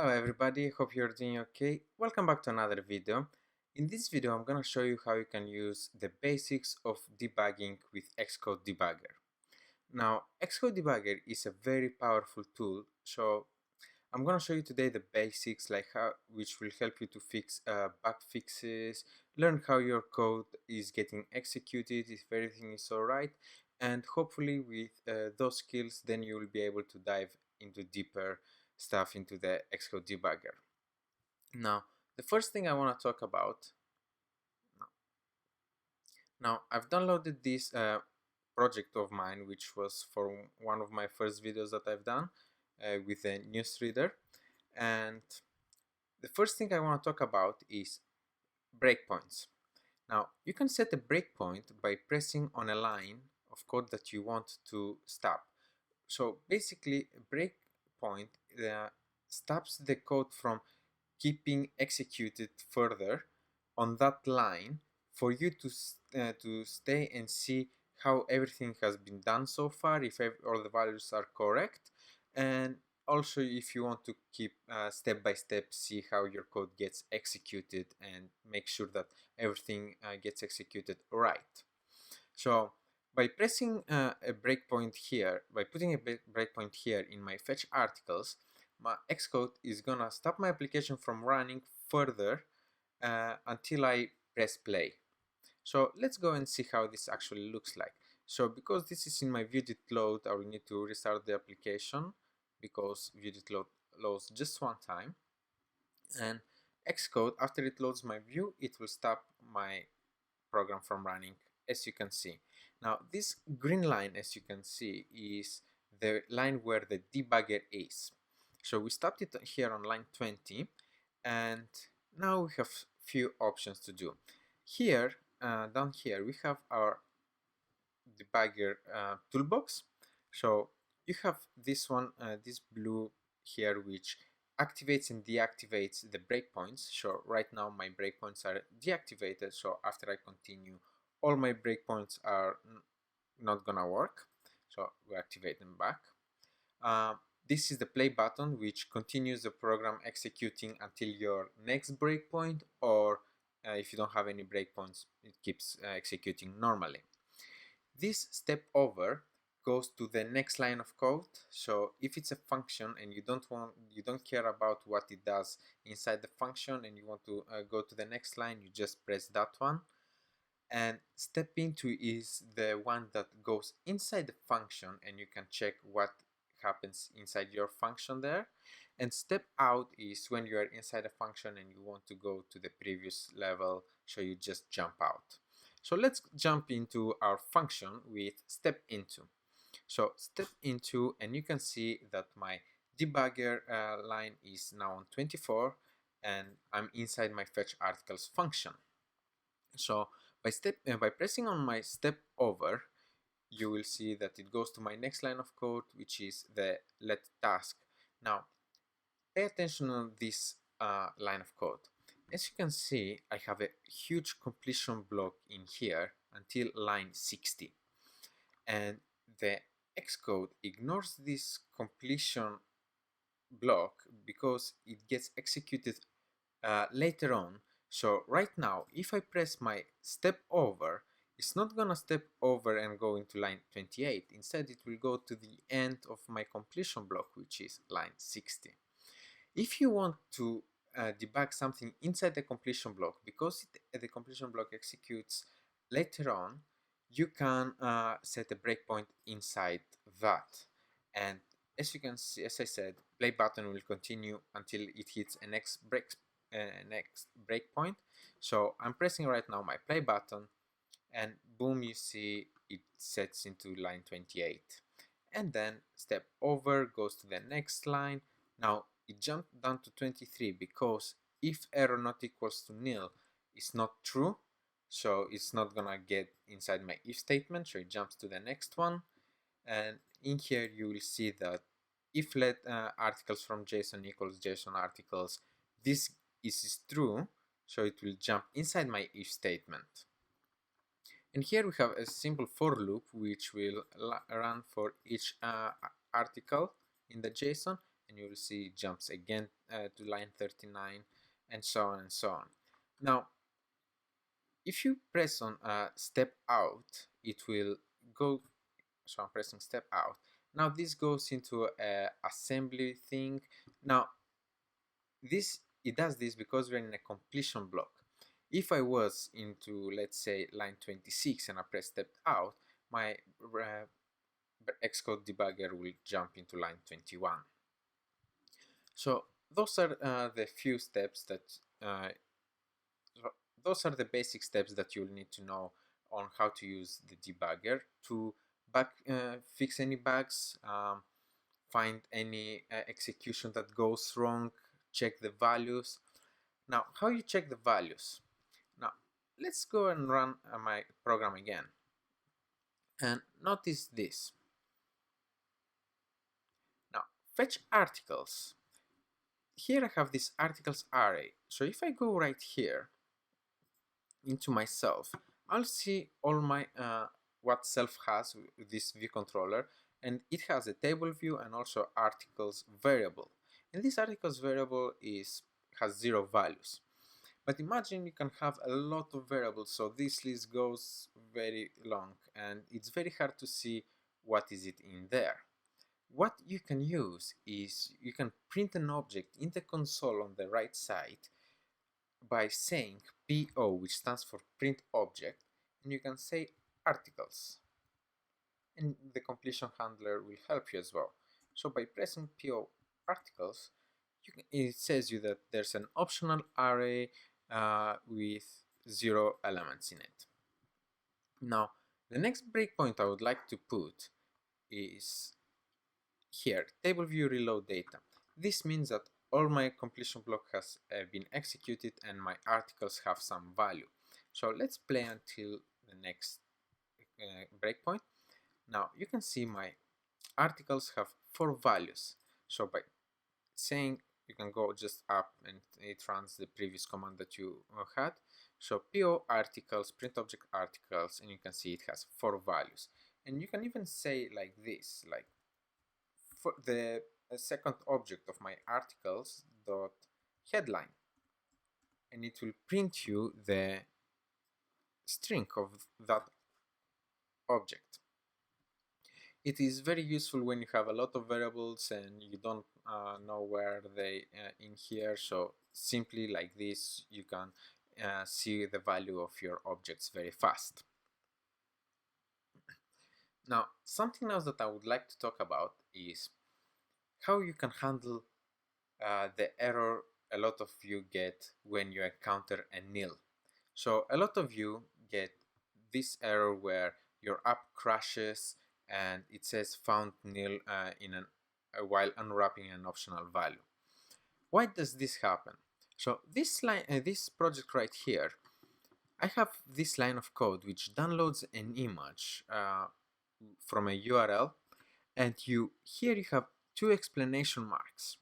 Hello everybody, hope you're doing okay. Welcome back to another video. In this video I'm gonna show you how you can use the basics of debugging with Xcode Debugger. Now Xcode Debugger is a very powerful tool, so I'm gonna show you today the basics which will help you to fix bug fixes, learn how your code is getting executed if everything is alright, and hopefully with those skills then you will be able to dive into deeper stuff into the Xcode Debugger. Now, the first thing I want to talk about, now I've downloaded this project of mine, which was for one of my first videos that I've done with a newsreader. And the first thing I want to talk about is breakpoints. Now, you can set a breakpoint by pressing on a line of code that you want to stop. So basically, a breakpoint stops the code from keeping executed further on that line for you to stay and see how everything has been done so far, if all the values are correct, and also if you want to keep step by step see how your code gets executed and make sure that everything gets executed right. So by pressing a breakpoint here, by putting a breakpoint here in my fetch articles, my Xcode is gonna stop my application from running further until I press play. So let's go and see how this actually looks like. So because this is in my view.load, I will need to restart the application because view.load loads just one time. And Xcode, after it loads my view, it will stop my program from running, as you can see. Now this green line, as you can see, is the line where the debugger is. So we stopped it here on line 20, and now we have few options to do. Here, down here, we have our debugger toolbox. So you have this one, this blue here, which activates and deactivates the breakpoints. So right now my breakpoints are deactivated, so after I continue all my breakpoints are not gonna work, so we activate them back. This is the play button, which continues the program executing until your next breakpoint, or if you don't have any breakpoints, it keeps executing normally. This step over goes to the next line of code. So if it's a function and you don't care about what it does inside the function and you want to go to the next line, you just press that one. And step into is the one that goes inside the function and you can check what happens inside your function there. And step out is when you are inside a function and you want to go to the previous level, so you just jump out. So let's jump into our function with step into. So step into, and you can see that my debugger line is now on 24 and I'm inside my fetch articles function. So by pressing on my step over, you will see that it goes to my next line of code, which is the let task. Now pay attention on this line of code. As you can see, I have a huge completion block in here until line 60, and the Xcode ignores this completion block because it gets executed later on. So right now, if I press my step over, it's not gonna step over and go into line 28. Instead, it will go to the end of my completion block, which is line 60. If you want to debug something inside the completion block, because the completion block executes later on, you can set a breakpoint inside that. And as you can see, as I said, play button will continue until it hits a next breakpoint. So I'm pressing right now my play button, and boom, you see it sets into line 28. And then step over goes to the next line. Now it jumped down to 23 because if error not equals to nil is not true, so it's not gonna get inside my if statement, so it jumps to the next one. And in here you will see that if let articles from JSON equals JSON articles, this is true, so it will jump inside my if statement. And here we have a simple for loop which will run for each article in the JSON, and you will see it jumps again to line 39, and so on and so on. Now, if you press on step out, it will go. So I'm pressing step out. Now this goes into a assembly thing. Now it does this because we're in a completion block. If I was into, let's say, line 26 and I press step out, my Xcode debugger will jump into line 21. So those are the few steps that those are the basic steps that you'll need to know on how to use the debugger to fix any bugs, find any execution that goes wrong, check the values. Now, how you check the values? Now, let's go and run my program again. And notice this. Now, fetch articles. Here I have this articles array. So if I go right here into myself, I'll see all my what self has with this view controller, and it has a table view and also articles variable. And this articles variable has 0 values. But imagine you can have a lot of variables, so this list goes very long and it's very hard to see what is it in there. What you can use is you can print an object in the console on the right side by saying PO, which stands for print object, and you can say articles, and the completion handler will help you as well. So by pressing PO articles, it says you that there's an optional array with 0 elements in it. Now, the next breakpoint I would like to put is here, table view reload data. This means that all my completion block has been executed and my articles have some value. So let's play until the next breakpoint. Now you can see my articles have 4 values. So by saying, you can go just up and it runs the previous command that you had. So PO articles, print object articles, and you can see it has 4 values. And you can even say like this, like for the second object of my articles dot headline, and it will print you the string of that object. It is very useful when you have a lot of variables and you don't know where they in here, so simply like this you can see the value of your objects very fast. Now, something else that I would like to talk about is how you can handle the error a lot of you get when you encounter a nil. So a lot of you get this error where your app crashes and it says found nil while unwrapping an optional value. Why does this happen? So this line, this project right here, I have this line of code which downloads an image from a URL, and here you have 2 exclamation marks.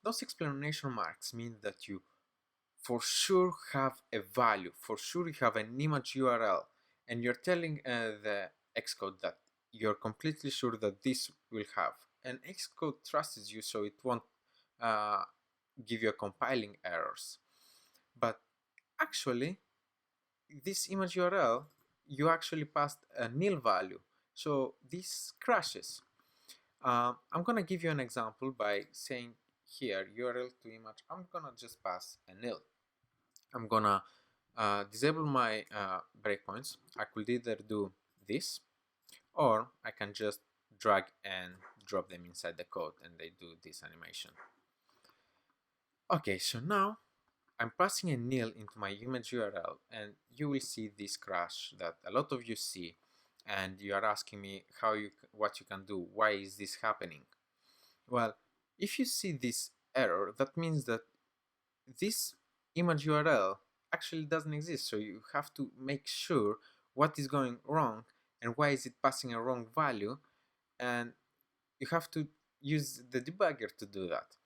Those exclamation marks mean that you for sure have a value, for sure you have an image URL, and you're telling the Xcode that you're completely sure that this will have. And Xcode trusts you, so it won't give you compiling errors. But actually, this image URL, you actually passed a nil value, so this crashes. I'm gonna give you an example by saying here URL to image. I'm gonna just pass a nil. I'm gonna disable my breakpoints. I could either do this, or I can just drag and drop them inside the code and they do this animation. Okay, so now I'm passing a nil into my image URL, and you will see this crash that a lot of you see, and you are asking me what you can do. Why is this happening? Well, if you see this error, that means that this image URL actually doesn't exist. So you have to make sure what is going wrong and why is it passing a wrong value, and you have to use the debugger to do that.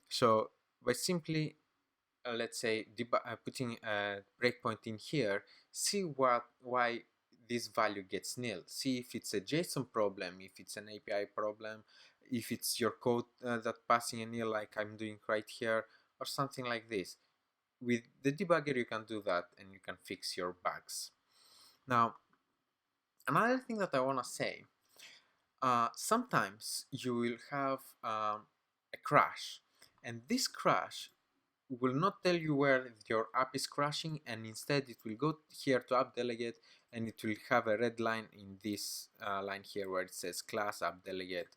So by simply let's say putting a breakpoint in here, see why this value gets nil. See if it's a JSON problem, if it's an API problem, if it's your code that passing an error like I'm doing right here, or something like this. With the debugger you can do that and you can fix your bugs. Now, another thing that I want to say, sometimes you will have a crash, and this crash will not tell you where your app is crashing, and instead it will go here to app delegate, and it will have a red line in this line here where it says class app delegate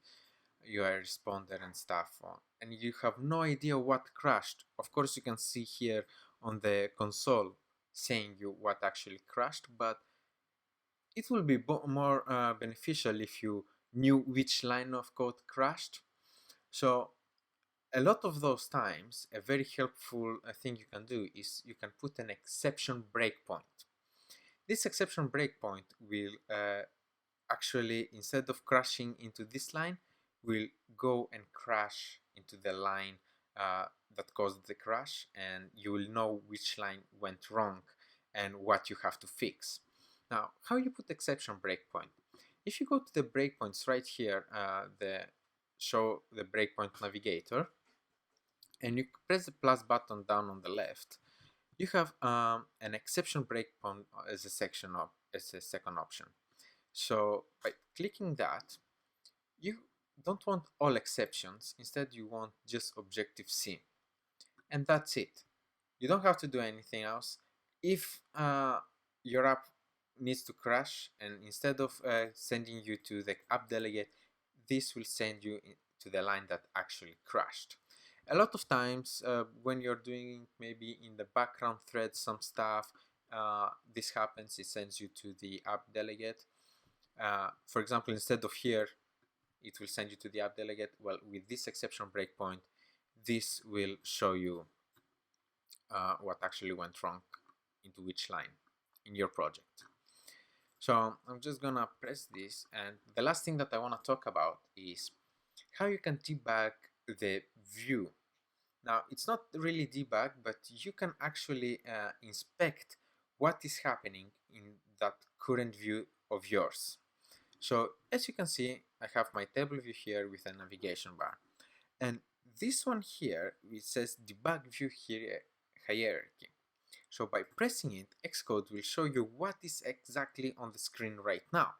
UI responder and stuff on, and you have no idea what crashed. Of course you can see here on the console saying you what actually crashed, but it will be more beneficial if you knew which line of code crashed. So a lot of those times, a very helpful thing you can do is you can put an exception breakpoint. This exception breakpoint will actually, instead of crashing into this line, will go and crash into the line that caused the crash, and you will know which line went wrong and what you have to fix. Now, how you put exception breakpoint? If you go to the breakpoints right here, show the breakpoint navigator, and you press the plus button down on the left, you have an exception breakpoint as a second option. So by clicking that, you don't want all exceptions. Instead, you want just Objective-C, and that's it. You don't have to do anything else. If your app needs to crash, and instead of sending you to the app delegate, this will send you to the line that actually crashed. A lot of times when you're doing maybe in the background thread some stuff, this happens, it sends you to the app delegate. For example, instead of here, it will send you to the app delegate. Well, with this exception breakpoint, this will show you what actually went wrong into which line in your project. So I'm just gonna press this, and the last thing that I want to talk about is how you can debug the view. Now, it's not really debug, but you can actually inspect what is happening in that current view of yours. So as you can see, I have my table view here with a navigation bar, and this one here, it says debug view hierarchy. So by pressing it, Xcode will show you what is exactly on the screen right now,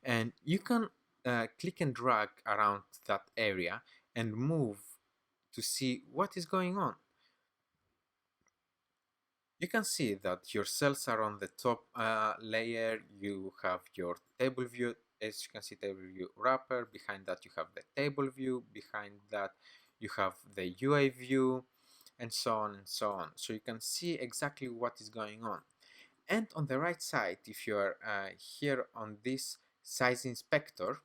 and you can click and drag around that area and move to see what is going on. You can see that your cells are on the top layer. You have your table view. As you can see, table view wrapper. Behind that you have the table view. Behind that you have the UI view, and so on and so on. So you can see exactly what is going on. And on the right side, if you are here on this size inspector,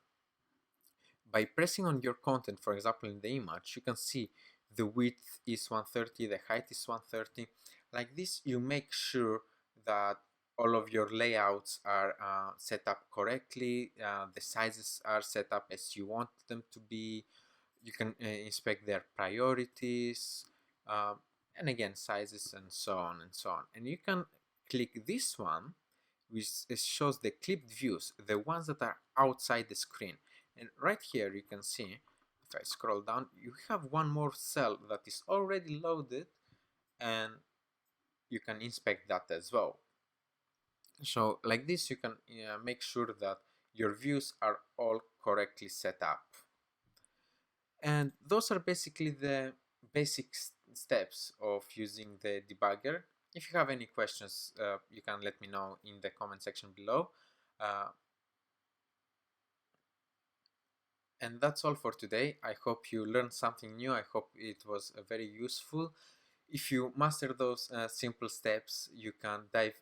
by pressing on your content, for example in the image, you can see the width is 130, the height is 130. Like this, you make sure that all of your layouts are set up correctly, the sizes are set up as you want them to be. You can inspect their priorities, and again sizes, and so on and so on. And you can click this one, which shows the clipped views, the ones that are outside the screen. And right here you can see, if I scroll down, you have one more cell that is already loaded, and you can inspect that as well. So like this, you can make sure that your views are all correctly set up. And those are basically the basic steps of using the debugger. If you have any questions, you can let me know in the comment section below. And that's all for today. I hope you learned something new. I hope it was very useful. If you master those simple steps, you can dive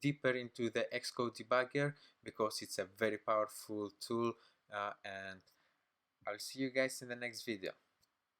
deeper into the Xcode debugger, because it's a very powerful tool, and I'll see you guys in the next video.